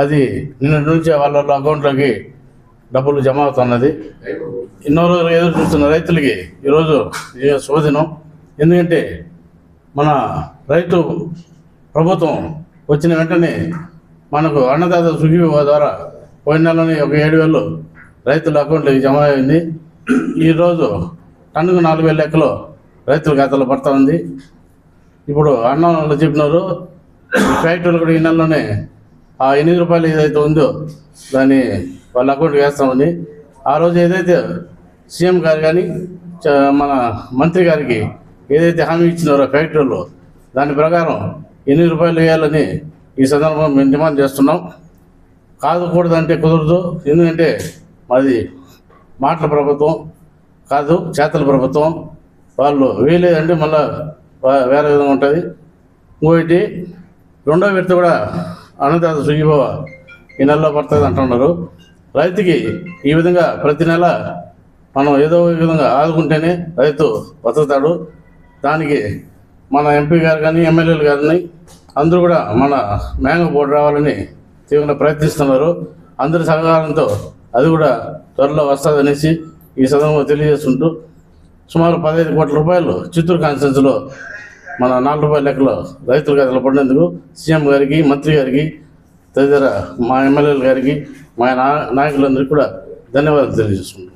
అది నిన్నటి నుంచి వాళ్ళ అకౌంట్లోకి డబ్బులు జమ అవుతున్నది. ఎన్నో రోజులు ఎదురు చూస్తున్న రైతులకి ఈరోజు శుభదినం. ఎందుకంటే మన రైతు ప్రభుత్వం వచ్చిన వెంటనే మనకు అన్నదాత సుఖీభవ ద్వారా పోయిన నెలని ఒక 7,000 రైతుల అకౌంట్లోకి జమ అయింది. ఈరోజు టన్నుకు 4,000 లెక్కలో రైతుల ఖాతాలో పడతా ఉంది. ఇప్పుడు అన్నంలో చెప్పినారు ఫ్యాక్టరీలు కూడా ఈ నెలలోనే ఆ 8 రూపాయలు ఏదైతే ఉందో దాన్ని వాళ్ళ అకౌంట్కి వేస్తామని ఆ రోజు ఏదైతే సీఎం గారు కానీ మన మంత్రి గారికి ఏదైతే హామీ ఇచ్చినారో ఫ్యాక్టరీలో దాని ప్రకారం 8 రూపాయలు వేయాలని ఈ సందర్భంగా మేము డిమాండ్ చేస్తున్నాం. కాదుకూడదంటే కుదరదు. ఎందుకంటే మాది మాటల ప్రభుత్వం కాదు, చేతల ప్రభుత్వం. వాళ్ళు వేయలేదంటే మళ్ళీ వేరే విధంగా ఉంటుంది. ఇంకోటి రెండో విడత కూడా అన్నదాత సుఖీభవ ఈ నెలలో పడుతుంది అంటున్నారు. రైతుకి ఈ విధంగా ప్రతి నెల మనం ఏదో విధంగా ఆదుకుంటేనే రైతు బతుకుతాడు. దానికి మన ఎంపీ గారు కానీ ఎమ్మెల్యేలు కానీ అందరూ కూడా మన మ్యాంగో బోర్డు రావాలని తీవ్రంగా ప్రయత్నిస్తున్నారు. అందరి సహకారంతో అది కూడా త్వరలో వస్తుందనేసి ఈ సందర్భంగా తెలియజేస్తుంటూ సుమారు 15 కోట్ల రూపాయలు చిత్తూరు కాన్స్టిట్యున్సీలో మన 4 రూపాయల లెక్కలో రైతుల ఖాతాలో పడినందుకు సీఎం గారికి, మంత్రి గారికి, తదితర మా ఎమ్మెల్యేల గారికి, మా నాయకులందరికీ కూడా ధన్యవాదాలు తెలియజేస్తున్నాం.